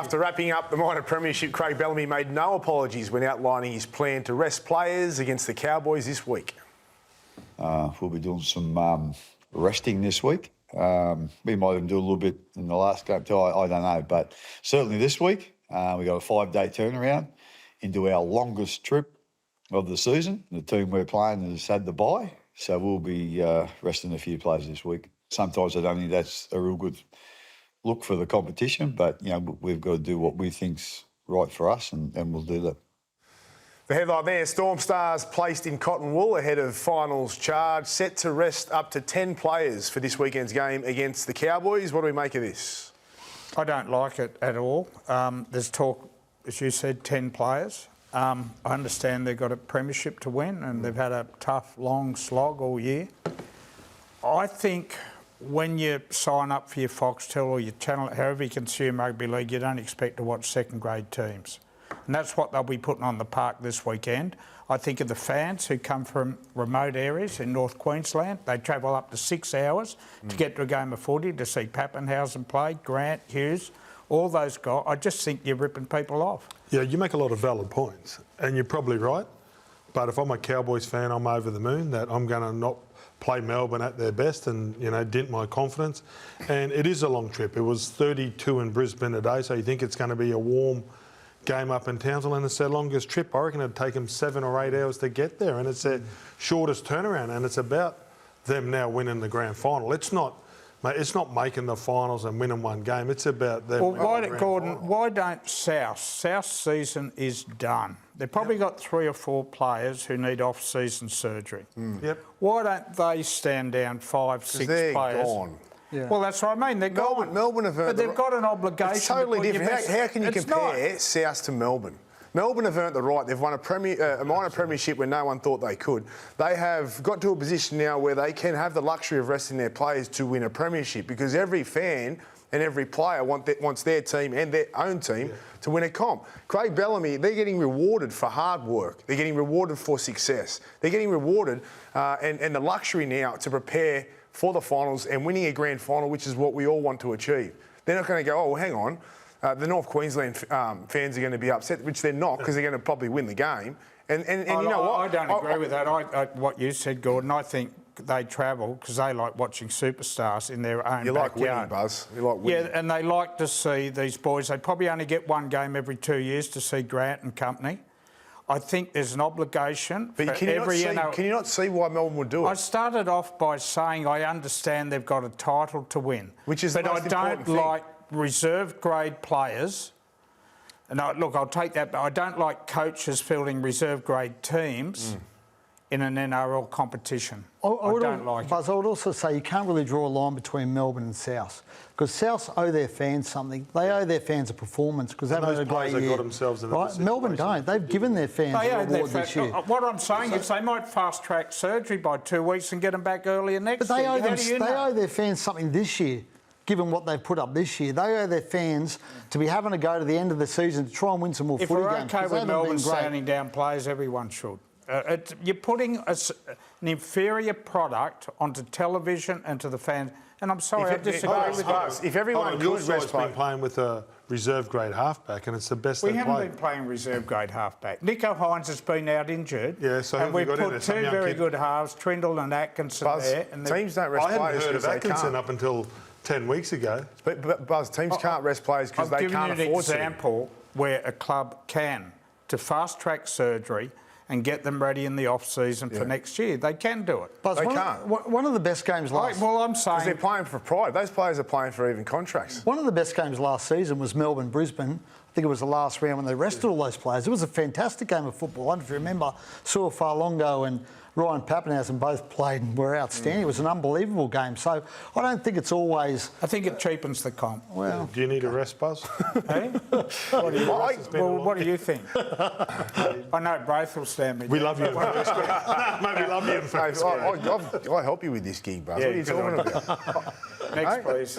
After wrapping up the minor premiership, Craig Bellamy made no apologies when outlining his plan to rest players against the Cowboys this week. We'll be doing some resting this week. We might even do a little bit in the last game too, I don't know. But certainly this week, we got a 5-day turnaround into our longest trip of the season. The team we're playing has had the bye, so we'll be resting a few players this week. Sometimes I don't think that's a real good look for the competition, but, you know, we've got to do what we think's right for us, and we'll do that. The headline there, Storm Stars placed in cotton wool ahead of finals charge, set to rest up to 10 players for this weekend's game against the Cowboys. What do we make of this? I don't like it at all. There's talk, as you said, 10 players. I understand they've got a premiership to win and they've had a tough, long slog all year. I think when you sign up for your Foxtel or your channel, however you consume rugby league, you don't expect to watch second-grade teams. And that's what they'll be putting on the park this weekend. I think of the fans who come from remote areas in North Queensland. They travel up to 6 hours to get to a game of footy, to see Pappenhausen play, Grant, Hughes, all those guys. I just think you're ripping people off. Yeah, you make a lot of valid points, and you're probably right. But if I'm a Cowboys fan, I'm over the moon that I'm going to not play Melbourne at their best and, you know, dent my confidence. And it is a long trip. It was 32 in Brisbane today, so you think it's going to be a warm game up in Townsville, and it's their longest trip. I reckon it'd take them 7 or 8 hours to get there, and it's their shortest turnaround, and it's about them now winning the grand final. It's not making the finals and winning one game. It's about them. Well, why don't South's season is done. They've probably got 3 or 4 players who need off-season surgery. Yep. Why don't they stand down 5, 6 they're players? Gone. Yeah. Well, that's what I mean. They're gone. Melbourne have earned but they've got an obligation. It's totally to different. How can you compare not. South to Melbourne? Melbourne have earned the right. They've won a minor premiership when no one thought they could. They have got to a position now where they can have the luxury of resting their players to win a premiership, because every fan and every player wants their team and their own team to win a comp. Craig Bellamy, they're getting rewarded for hard work. They're getting rewarded for success. They're getting rewarded and the luxury now to prepare for the finals and winning a grand final, which is what we all want to achieve. They're not going to go, oh, well, hang on. The North Queensland fans are going to be upset, which they're not, because they're going to probably win the game. And you know what? I don't agree with that. What you said, Gordon, I think they travel because they like watching superstars in their own You like backyard. winning, Buzz. You like winning. Yeah, and they like to see these boys. They probably only get one game every 2 years to see Grant and company. I think there's an obligation But can you not see why Melbourne would do it? I started off by saying I understand they've got a title to win. Which is the most important But I don't like reserve grade players. And I'll take that, but I don't like coaches fielding reserve grade teams in an NRL competition. I don't like it. Buzz, I would also say you can't really draw a line between Melbourne and South, because South owe their fans something. They owe their fans a performance because they've had a great year. Got themselves in right? Melbourne don't. They've given their fans a reward this year. What I'm saying is they might fast-track surgery by 2 weeks and get them back earlier next But year. they owe their fans something this year. Given what they've put up this year, they owe their fans to be having to go to the end of the season to try and win some more footy games. If we're okay with Melbourne standing down players, everyone should. You're putting an inferior product onto television and to the fans. And I'm sorry, I disagree with you. If everyone could rest been playing with a reserve grade halfback, and it's the best we they've haven't played. been playing reserve grade halfback. Nico Hines has been out injured. Yeah, so and we've put 2 very good halves, Trindle and Atkinson there. And teams don't rest I hadn't players heard of because they Atkinson can't. up until 10 weeks ago. But Buzz, teams can't rest players because they can't afford to. I've given you an example where a club can, to fast-track surgery and get them ready in the off-season for next year. They can do it. But They can't. One of the best games last... Well, I'm Because saying... they're playing for pride. Those players are playing for even contracts. One of the best games last season was Melbourne-Brisbane. I think it was the last round when they rested all those players. It was a fantastic game of football. I don't know if you remember, Saul Farlongo and Ryan Pappenhausen both played and were outstanding. It was an unbelievable game. So I don't think it's always... I think it cheapens the comp. Well... Do you need a rest, Buzz? Hey? What do you think? I know both will stand me. We love you. Maybe love you in fact. I help you with this gig, Buzz. Yeah, what are you talking about? Next, please.